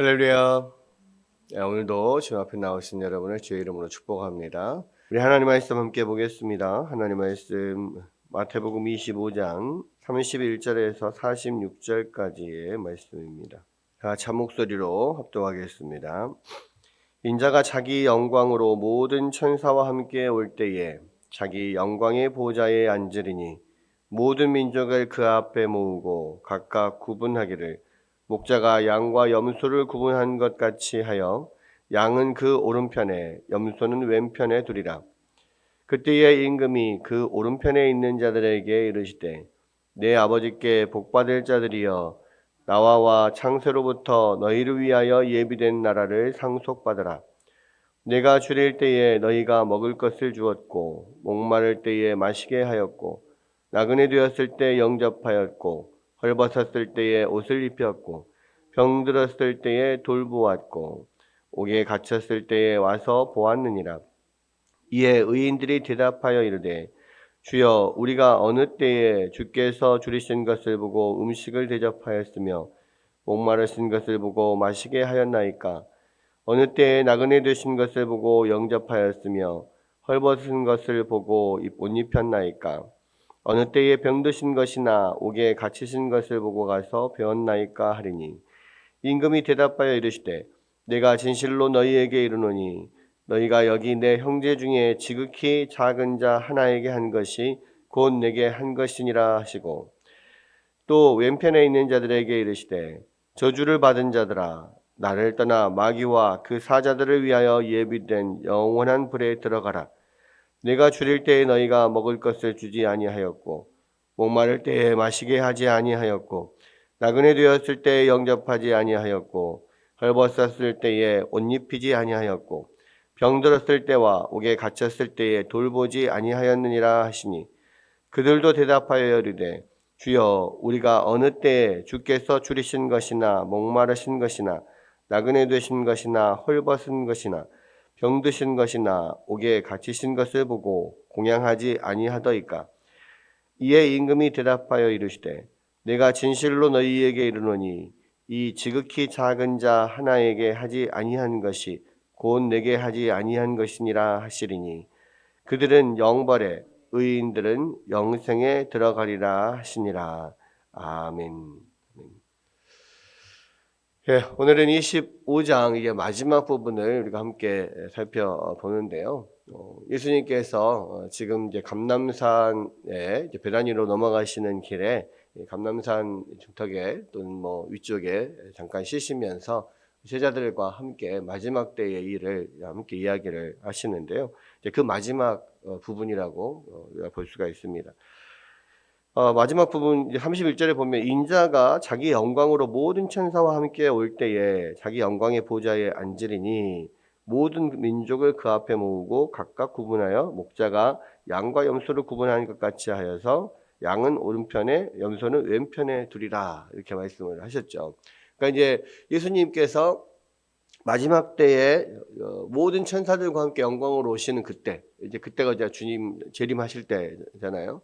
할렐루야. 오늘도 주 앞에 나오신 여러분을 주의 이름으로 축복합니다. 우리 하나님 말씀 함께 보겠습니다. 하나님 말씀 마태복음 25장 31절에서 46절까지의 말씀입니다. 다 같이 한 목소리로 합독하겠습니다. 인자가 자기 영광으로 모든 천사와 함께 올 때에 자기 영광의 보좌에 앉으리니 모든 민족을 그 앞에 모으고 각각 구분하기를 목자가 양과 염소를 구분한 것 같이 하여 양은 그 오른편에 염소는 왼편에 두리라. 그때에 임금이 그 오른편에 있는 자들에게 이르시되 내 아버지께 복받을 자들이여 나와와 창세로부터 너희를 위하여 예비된 나라를 상속받으라. 내가 줄일 때에 너희가 먹을 것을 주었고 목마를 때에 마시게 하였고 나그네 되었을 때 영접하였고 헐벗었을 때에 옷을 입혔고 병들었을 때에 돌보았고 옥에 갇혔을 때에 와서 보았느니라. 이에 의인들이 대답하여 이르되 주여 우리가 어느 때에 주께서 줄이신 것을 보고 음식을 대접하였으며 목마르신 것을 보고 마시게 하였나이까. 어느 때에 나그네 되신 것을 보고 영접하였으며 헐벗은 것을 보고 옷 입혔나이까. 어느 때에 병드신 것이나 옥에 갇히신 것을 보고 가서 배웠나이까 하리니 임금이 대답하여 이르시되 내가 진실로 너희에게 이르노니 너희가 여기 내 형제 중에 지극히 작은 자 하나에게 한 것이 곧 내게 한 것이니라 하시고 또 왼편에 있는 자들에게 이르시되 저주를 받은 자들아 나를 떠나 마귀와 그 사자들을 위하여 예비된 영원한 불에 들어가라. 내가 줄일 때에 너희가 먹을 것을 주지 아니하였고 목마를 때에 마시게 하지 아니하였고 나그네 되었을 때에 영접하지 아니하였고 헐벗었을 때에 옷 입히지 아니하였고 병들었을 때와 옥에 갇혔을 때에 돌보지 아니하였느니라 하시니 그들도 대답하여 이르되 주여 우리가 어느 때에 주께서 줄이신 것이나 목마르신 것이나 나그네 되신 것이나 헐벗은 것이나 병드신 것이나 옥에 갇히신 것을 보고 공양하지 아니하더이까. 이에 임금이 대답하여 이르시되 내가 진실로 너희에게 이르노니 이 지극히 작은 자 하나에게 하지 아니한 것이 곧 내게 하지 아니한 것이니라 하시리니 그들은 영벌에 의인들은 영생에 들어가리라 하시니라. 아멘. 예, 오늘은 25장 이게 마지막 부분을 우리가 함께 살펴보는데요. 예수님께서 지금 이제 감람산에 이제 베다니로 넘어가시는 길에 감람산 중턱에 또는 뭐 위쪽에 잠깐 쉬시면서 제자들과 함께 마지막 때의 일을 함께 이야기를 하시는데요. 이제 그 마지막 부분이라고 우리가 볼 수가 있습니다. 마지막 부분 31절에 보면 인자가 자기 영광으로 모든 천사와 함께 올 때에 자기 영광의 보좌에 앉으리니 모든 민족을 그 앞에 모으고 각각 구분하여 목자가 양과 염소를 구분하는 것 같이 하여서 양은 오른편에 염소는 왼편에 두리라 이렇게 말씀을 하셨죠. 그러니까 이제 예수님께서 마지막 때에 모든 천사들과 함께 영광으로 오시는 그때 이제 그때가 이제 주님 재림하실 때잖아요.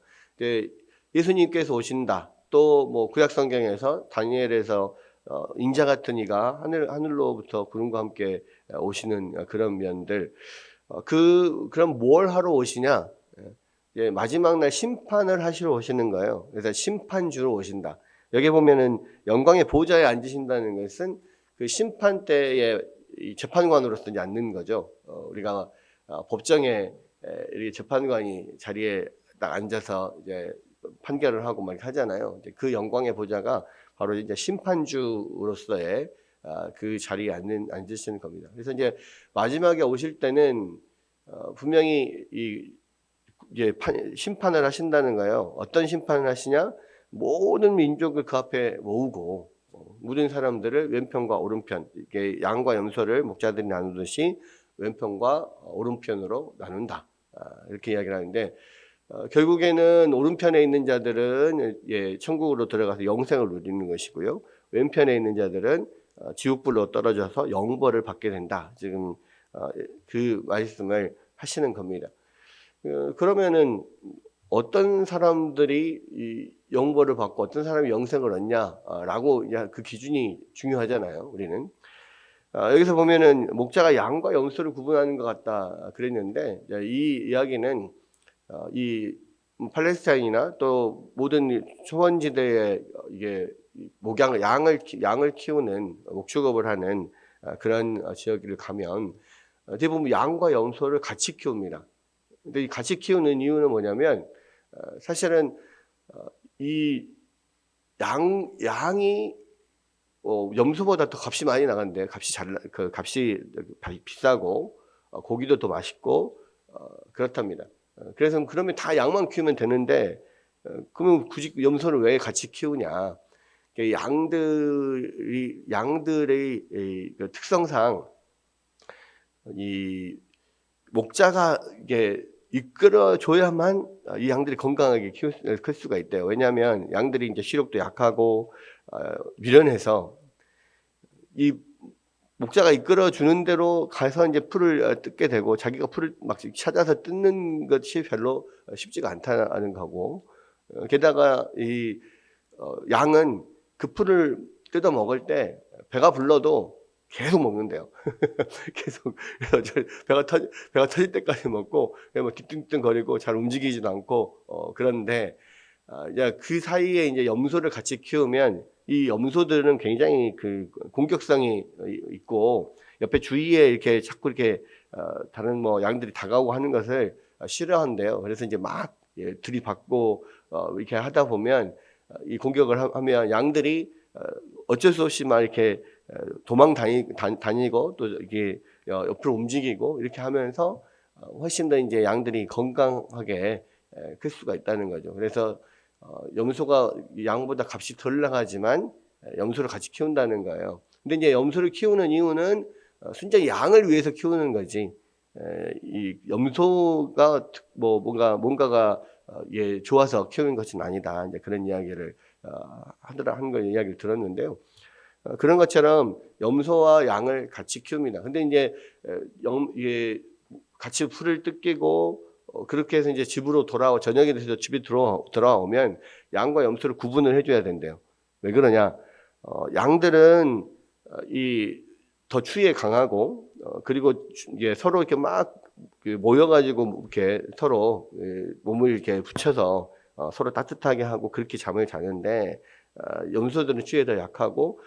예수님께서 오신다. 또 뭐 구약 성경에서 다니엘에서 인자 같은 이가 하늘로부터 구름과 함께 오시는 그런 면들. 그럼 뭘 하러 오시냐? 예, 마지막 날 심판을 하시러 오시는 거예요. 그래서 심판주로 오신다. 여기 보면은 영광의 보좌에 앉으신다는 것은 그 심판 때의 재판관으로서 이제 앉는 거죠. 우리가 법정에 이렇게 재판관이 자리에 딱 앉아서 이제 판결을 하고 막 하잖아요. 그 영광의 보좌가 바로 이제 심판주로서의 그 자리에 앉으시는 겁니다. 그래서 이제 마지막에 오실 때는 분명히 이제 심판을 하신다는 거예요. 어떤 심판을 하시냐? 모든 민족을 그 앞에 모으고 모든 사람들을 왼편과 오른편, 이게 양과 염소를 목자들이 나누듯이 왼편과 오른편으로 나눈다. 이렇게 이야기를 하는데 결국에는 오른편에 있는 자들은 천국으로 들어가서 영생을 누리는 것이고요. 왼편에 있는 자들은 지옥불로 떨어져서 영벌을 받게 된다. 지금 그 말씀을 하시는 겁니다. 그러면은 어떤 사람들이 이 영벌을 받고 어떤 사람이 영생을 얻냐라고 그 기준이 중요하잖아요. 우리는 여기서 보면은 목자가 양과 염소를 구분하는 것 같다 그랬는데, 이 이야기는 이 팔레스타인이나 또 모든 초원지대에 이게 양을 키우는 목축업을 하는 그런 지역을 가면 대부분 양과 염소를 같이 키웁니다. 근데 이 같이 키우는 이유는 뭐냐면 사실은 이 양이 염소보다 더 값이 많이 나가는데 값이 비싸고 고기도 더 맛있고 그렇답니다. 그래서 그러면 다 양만 키우면 되는데 그러면 굳이 염소를 왜 같이 키우냐? 양들의 그 특성상 이 목자가 이게 이끌어줘야만 이 양들이 건강하게 클 수가 있대요. 왜냐하면 양들이 이제 시력도 약하고 미련해서 이 목자가 이끌어주는 대로 가서 이제 풀을 뜯게 되고, 자기가 풀을 막 찾아서 뜯는 것이 별로 쉽지가 않다는 거고, 게다가 이 양은 그 풀을 뜯어 먹을 때 배가 불러도 계속 먹는데요. 계속. 그래서 배가 터질 때까지 먹고, 뭐 뒤뚱뚱거리고 잘 움직이지도 않고, 그런데, 그 사이에 이제 염소를 같이 키우면 이 염소들은 굉장히 그 공격성이 있고, 옆에 주위에 이렇게 자꾸 이렇게 다른 뭐 양들이 다가오고 하는 것을 싫어한대요. 그래서 이제 막 들이받고 이렇게 하다 보면 이 공격을 하면 양들이 어쩔 수 없이 막 이렇게 다니고 또 이게 옆으로 움직이고 이렇게 하면서 훨씬 더 이제 양들이 건강하게 클 수가 있다는 거죠. 그래서 염소가 양보다 값이 덜 나가지만 염소를 같이 키운다는 거예요. 근데 이제 염소를 키우는 이유는 순전히 양을 위해서 키우는 거지. 이 염소가 뭐 뭔가가 좋아서 키우는 것은 아니다. 이제 그런 이야기를 하는 걸 이야기를 들었는데요. 그런 것처럼 염소와 양을 같이 키웁니다. 근데 이제 같이 풀을 뜯기고 그렇게 해서 이제 집으로 저녁에 돼서 집에 돌아오면 양과 염소를 구분을 해줘야 된대요. 왜 그러냐? 양들은 더 추위에 강하고 그리고 이게 서로 이렇게 막 모여가지고 이렇게 서로 몸을 이렇게 붙여서 서로 따뜻하게 하고 그렇게 잠을 자는데, 염소들은 추위에 더 약하고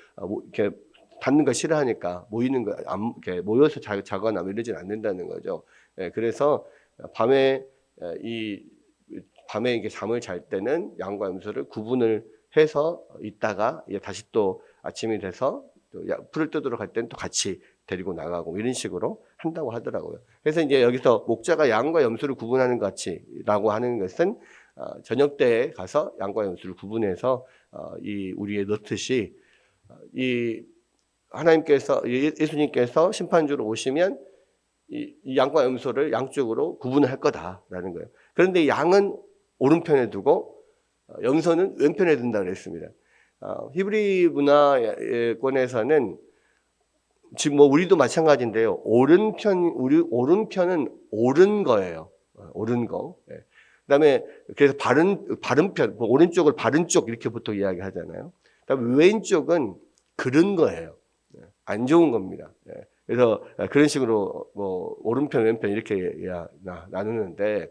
이렇게 닿는 거 싫어하니까 이렇게 모여서 자거나 이러진 않는다는 거죠. 그래서 밤에 이게 잠을 잘 때는 양과 염소를 구분을 해서 있다가 다시 또 아침이 돼서 또 풀을 뜯으러 갈 때는 또 같이 데리고 나가고 이런 식으로 한다고 하더라고요. 그래서 이제 여기서 목자가 양과 염소를 구분하는 것 같이라고 하는 것은 저녁 때에 가서 양과 염소를 구분해서 이 우리의 넣듯이 이 하나님께서 예수님께서 심판주로 오시면 이 양과 염소를 양쪽으로 구분을 할 거다라는 거예요. 그런데 양은 오른편에 두고 염소는 왼편에 둔다 그랬습니다. 히브리 문화권에서는 지금 뭐 우리도 마찬가지인데요. 오른편은 옳은 거예요. 옳은 거. 그다음에 그래서 바른 편, 오른쪽을 바른 쪽 이렇게 보통 이야기하잖아요. 그다음에 왼쪽은 그른 거예요. 안 좋은 겁니다. 그래서 그런 식으로 뭐 오른편 왼편 이렇게 나누는데,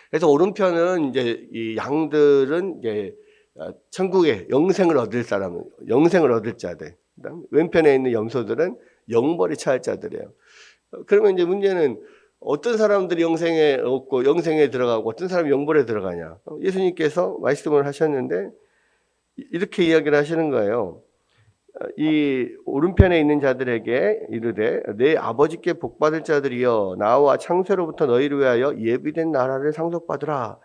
그래서 오른편은 이제 이 양들은 이제 천국에 영생을 얻을 자들. 그다음 왼편에 있는 염소들은 영벌이 차할 자들이에요. 그러면 이제 문제는 어떤 사람들이 영생에 얻고 영생에 들어가고 어떤 사람이 영벌에 들어가냐. 예수님께서 말씀을 하셨는데 이렇게 이야기를 하시는 거예요. 이 오른편에 있는 자들에게 이르되 내 아버지께 복받을 자들이여 나와 창세로부터 너희를 위하여 예비된 나라를 상속받으라.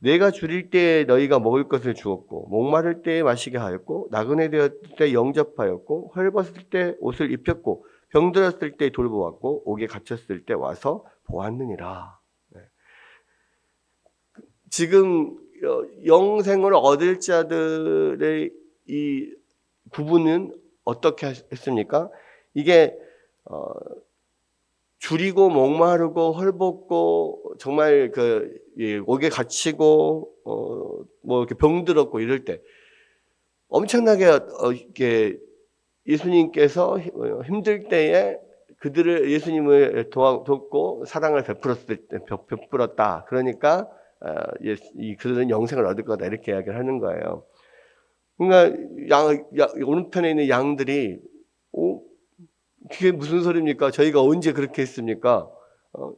내가 줄일 때에 너희가 먹을 것을 주었고 목마를 때에 마시게 하였고 나그네 되었을 때 영접하였고 헐벗을 때 옷을 입혔고 병들었을 때 돌보았고 옥에 갇혔을 때 와서 보았느니라. 지금 영생을 얻을 자들의 이 구분은 어떻게 했습니까? 이게 줄이고 목마르고 헐벗고 정말 옥에 갇히고 뭐 이렇게 병들었고 이럴 때 엄청나게 이렇게 예수님께서 힘들 때에 그들을 예수님을 돕고 사랑을 베풀었다. 그러니까 그들은 영생을 얻을 거다 이렇게 이야기를 하는 거예요. 그러니까 오른편에 있는 양들이 그게 무슨 소리입니까? 저희가 언제 그렇게 했습니까?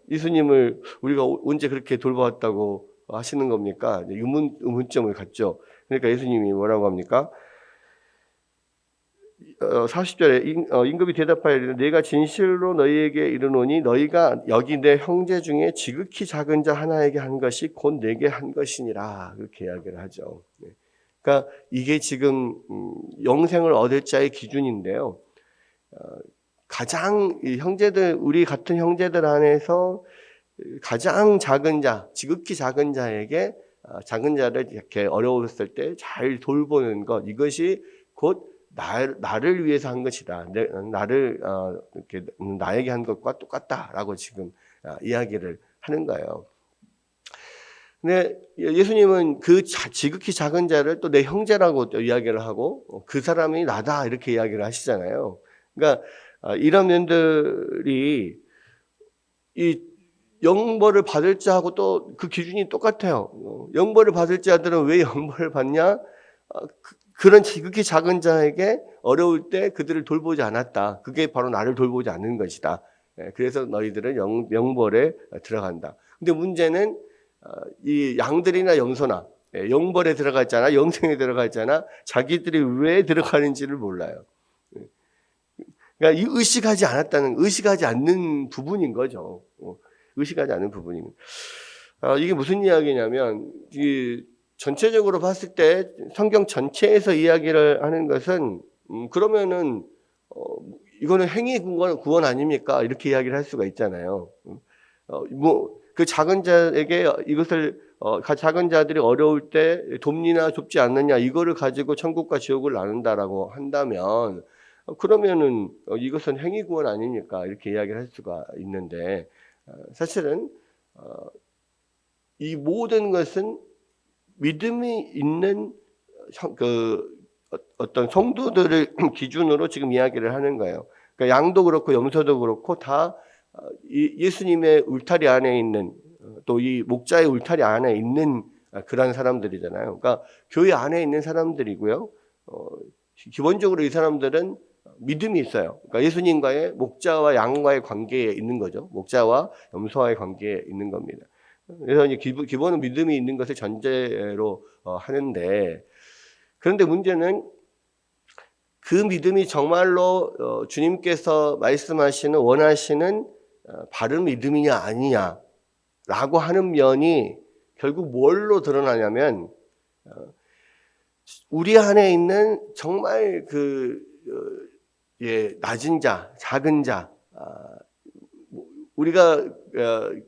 예수님을 우리가 언제 그렇게 돌보았다고 하시는 겁니까? 의문점을 갖죠. 그러니까 예수님이 뭐라고 합니까? 40절에 임금이 대답하여 이르되 내가 진실로 너희에게 이르노니 너희가 여기 내 형제 중에 지극히 작은 자 하나에게 한 것이 곧 내게 한 것이니라 그렇게 이야기를 하죠. 그러니까 이게 지금 영생을 얻을 자의 기준인데요. 가장 형제들 우리 같은 형제들 안에서 가장 작은 자, 지극히 작은 자에게 작은 자를 이렇게 어려웠을 때 잘 돌보는 것 이것이 곧 나를 위해서 한 것이다. 나를 이렇게 나에게 한 것과 똑같다라고 지금 이야기를 하는 거예요. 근데 예수님은 그 지극히 작은 자를 또 내 형제라고 또 이야기를 하고 그 사람이 나다 이렇게 이야기를 하시잖아요. 그러니까 이런 면들이 이 영벌을 받을 자하고 또 그 기준이 똑같아요. 영벌을 받을 자들은 왜 영벌을 받냐? 그런 지극히 작은 자에게 어려울 때 그들을 돌보지 않았다. 그게 바로 나를 돌보지 않는 것이다. 그래서 너희들은 영벌에 들어간다. 근데 문제는 이 양들이나 염소나 영벌에 들어가 있잖아, 영생에 들어가 있잖아. 자기들이 왜 들어가는지를 몰라요. 그러니까 의식하지 않는 부분인 거죠. 의식하지 않는 부분입니다. 이게 무슨 이야기냐면 전체적으로 봤을 때 성경 전체에서 이야기를 하는 것은 그러면은 이거는 행위 구원 아닙니까? 이렇게 이야기를 할 수가 있잖아요. 그 작은 자에게 이것을 작은 자들이 어려울 때 돕니나 돕지 않느냐 이거를 가지고 천국과 지옥을 나눈다라고 한다면 그러면은 이것은 행위 구원 아닙니까? 이렇게 이야기를 할 수가 있는데 사실은 이 모든 것은 믿음이 있는 어떤 성도들을 기준으로 지금 이야기를 하는 거예요. 그러니까 양도 그렇고 염소도 그렇고 다 예수님의 울타리 안에 있는 또 이 목자의 울타리 안에 있는 그런 사람들이잖아요. 그러니까 교회 안에 있는 사람들이고요. 기본적으로 이 사람들은 믿음이 있어요. 그러니까 예수님과의 목자와 양과의 관계에 있는 거죠. 목자와 염소와의 관계에 있는 겁니다. 그래서 이제 기본은 믿음이 있는 것을 전제로 하는데 그런데 문제는 그 믿음이 정말로 주님께서 말씀하시는 원하시는 바른 믿음이냐 아니냐라고 하는 면이 결국 뭘로 드러나냐면 우리 안에 있는 정말 낮은 자, 작은 자 우리가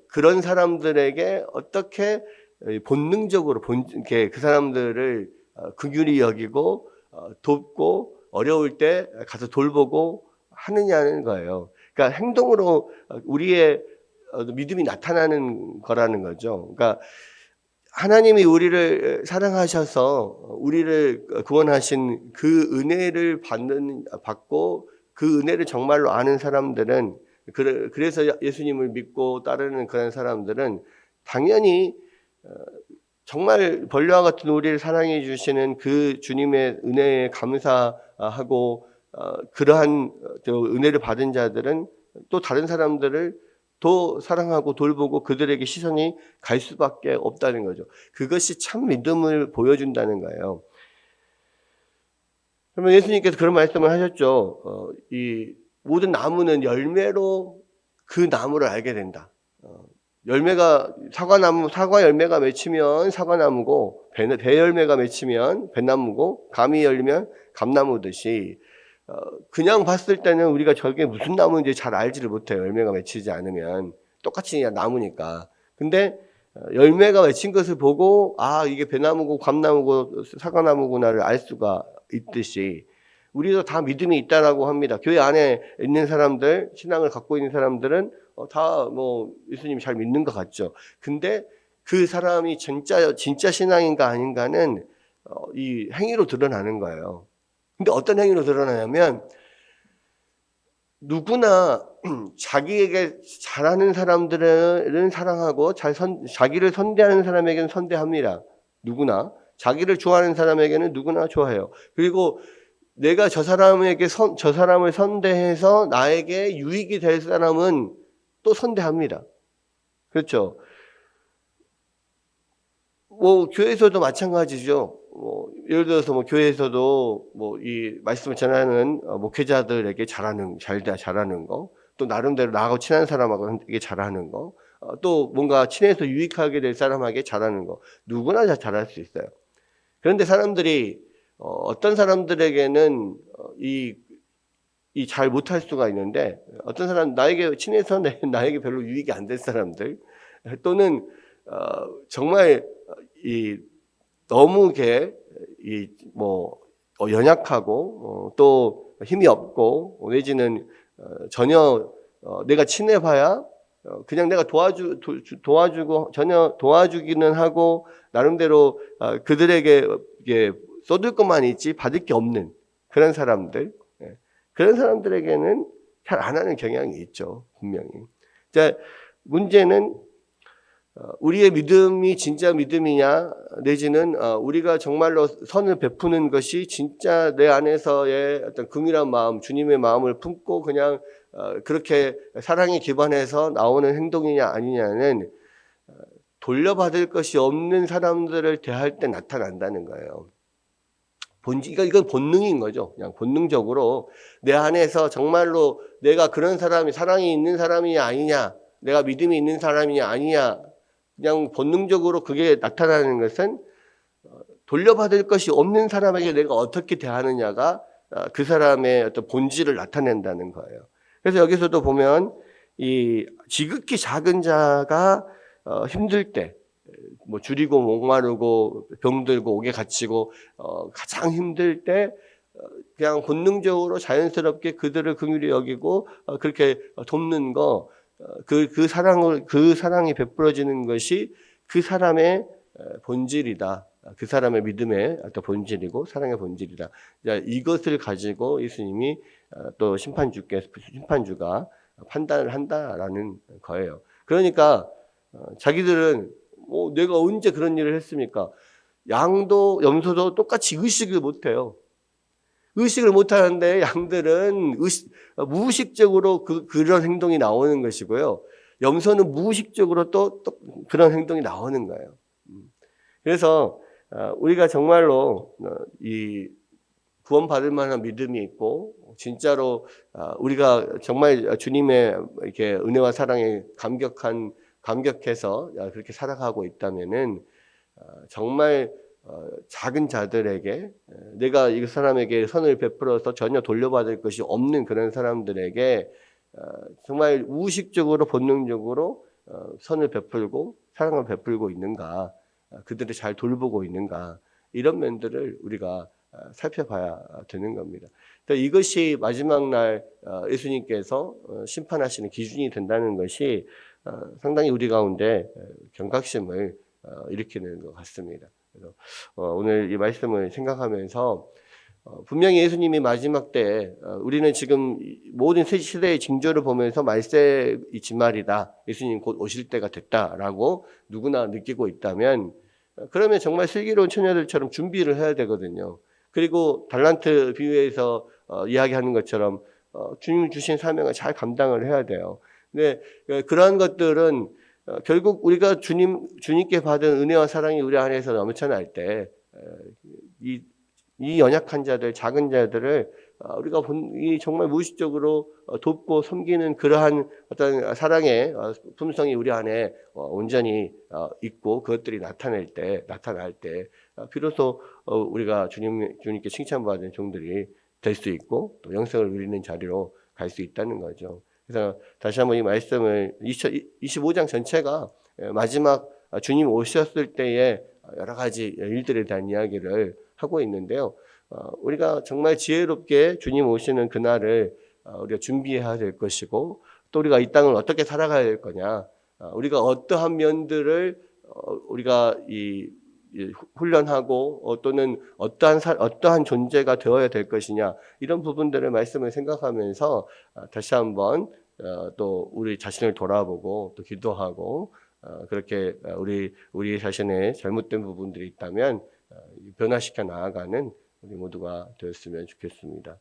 그런 사람들에게 어떻게 본능적으로 그 사람들을 긍휼히 여기고 돕고 어려울 때 가서 돌보고 하느냐는 거예요. 그러니까 행동으로 우리의 믿음이 나타나는 거라는 거죠. 그러니까 하나님이 우리를 사랑하셔서 우리를 구원하신 그 은혜를 받고 그 은혜를 정말로 아는 사람들은 그래서 예수님을 믿고 따르는 그런 사람들은 당연히 정말 벌레와 같은 우리를 사랑해 주시는 그 주님의 은혜에 감사하고 그러한 은혜를 받은 자들은 또 다른 사람들을 더 사랑하고 돌보고 그들에게 시선이 갈 수밖에 없다는 거죠. 그것이 참 믿음을 보여준다는 거예요. 그러면 예수님께서 그런 말씀을 하셨죠. 이 모든 나무는 열매로 그 나무를 알게 된다. 열매가 사과 열매가 맺히면 사과나무고 배 열매가 맺히면 배나무고 감이 열리면 감나무듯이 그냥 봤을 때는 우리가 저게 무슨 나무인지 잘 알지를 못해요. 열매가 맺히지 않으면 똑같이 그냥 나무니까. 근데 열매가 맺힌 것을 보고 이게 배나무고 감나무고 사과나무구나를 알 수가 있듯이 우리도 다 믿음이 있다라고 합니다. 교회 안에 있는 사람들, 신앙을 갖고 있는 사람들은 다 예수님 잘 믿는 것 같죠. 근데 그 사람이 진짜 신앙인가 아닌가는 이 행위로 드러나는 거예요. 근데 어떤 행위로 드러나냐면 누구나 자기에게 잘하는 사람들은 사랑하고 자기를 선대하는 사람에게는 선대합니다. 누구나 자기를 좋아하는 사람에게는 누구나 좋아해요. 그리고 내가 저 사람을 선대해서 나에게 유익이 될 사람은 또 선대합니다. 그렇죠? 뭐 교회에서도 마찬가지죠. 예를 들어서 교회에서도 이 말씀을 전하는 목회자들에게 잘하는 거, 또 나름대로 나하고 친한 사람하고 이게 잘하는 거, 또 뭔가 친해서 유익하게 될 사람에게 잘하는 거, 누구나 다 잘할 수 있어요. 그런데 사람들이 어떤 사람들에게는 이 잘 못할 수가 있는데, 어떤 사람 나에게 친해서 나에게 별로 유익이 안 될 사람들, 또는 정말 너무 연약하고 또 힘이 없고 내지는 전혀 내가 친해봐야 그냥 내가 도와주고 전혀 도와주기는 하고 나름대로 그들에게 쏟을 것만 있지 받을 게 없는 그런 사람들, 그런 사람들에게는 잘 안 하는 경향이 있죠, 분명히. 자, 문제는 우리의 믿음이 진짜 믿음이냐, 내지는 우리가 정말로 선을 베푸는 것이 진짜 내 안에서의 어떤 긍휼한 마음, 주님의 마음을 품고 그냥 그렇게 사랑에 기반해서 나오는 행동이냐 아니냐는 돌려받을 것이 없는 사람들을 대할 때 나타난다는 거예요. 이건 본능인 거죠. 그냥 본능적으로 내 안에서 정말로 내가 그런 사랑이 있는 사람이냐 아니냐, 내가 믿음이 있는 사람이냐 아니냐, 그냥 본능적으로 그게 나타나는 것은 돌려받을 것이 없는 사람에게 내가 어떻게 대하느냐가 그 사람의 어떤 본질을 나타낸다는 거예요. 그래서 여기서도 보면 이 지극히 작은 자가 힘들 때, 줄이고 목마르고 병들고 옥에 gat히고 가장 힘들 때 그냥 본능적으로 자연스럽게 그들을 긍휼히 여기고 그렇게 돕는 거, 그 사랑이 베풀어지는 것이 그 사람의 본질이다. 그 사람의 믿음의 어떤 본질이고 사랑의 본질이다. 이것을 가지고 예수님이 또 심판주가 판단을 한다라는 거예요. 그러니까 자기들은 내가 언제 그런 일을 했습니까? 양도 염소도 똑같이 의식을 못해요. 의식을 못하는데 양들은 무의식적으로 그런 행동이 나오는 것이고요. 염소는 무의식적으로 또 그런 행동이 나오는 거예요. 그래서 우리가 정말로 이 구원받을 만한 믿음이 있고 진짜로 우리가 정말 주님의 이렇게 은혜와 사랑에 감격해서 그렇게 살아가고 있다면은 정말 작은 자들에게 내가 이 사람에게 선을 베풀어서 전혀 돌려받을 것이 없는 그런 사람들에게 정말 무의식적으로 본능적으로 선을 베풀고 사랑을 베풀고 있는가, 그들을 잘 돌보고 있는가, 이런 면들을 우리가 살펴봐야 되는 겁니다. 그러니까 이것이 마지막 날 예수님께서 심판하시는 기준이 된다는 것이 상당히 우리 가운데 경각심을 일으키는 것 같습니다. 그래서 오늘 이 말씀을 생각하면서 분명히 예수님이 마지막 때 우리는 지금 모든 시대의 징조를 보면서 말세의 지말이다, 예수님 곧 오실 때가 됐다라고 누구나 느끼고 있다면, 그러면 정말 슬기로운 처녀들처럼 준비를 해야 되거든요. 그리고 달란트 비유에서 이야기하는 것처럼 주님 주신 사명을 잘 감당을 해야 돼요. 근데 그러한 것들은 결국 우리가 주님께 받은 은혜와 사랑이 우리 안에서 넘쳐날 때 이 연약한 자들, 작은 자들을 우리가 정말 무의식적으로 돕고 섬기는 그러한 어떤 사랑의 품성이 우리 안에 온전히 있고 그것들이 나타날 때 비로소 우리가 주님께 칭찬받은 종들이 될 수 있고 또 영생을 누리는 자리로 갈 수 있다는 거죠. 그래서 다시 한번 이 말씀을 25장 전체가 마지막 주님 오셨을 때의 여러 가지 일들에 대한 이야기를 하고 있는데요. 우리가 정말 지혜롭게 주님 오시는 그날을 우리가 준비해야 될 것이고, 또 우리가 이 땅을 어떻게 살아가야 될 거냐, 우리가 어떠한 면들을 우리가 훈련하고 또는 어떠한 존재가 되어야 될 것이냐 이런 부분들을 말씀을 생각하면서 다시 한번 또 우리 자신을 돌아보고 또 기도하고 그렇게 우리 자신의 잘못된 부분들이 있다면 변화시켜 나아가는 우리 모두가 되었으면 좋겠습니다.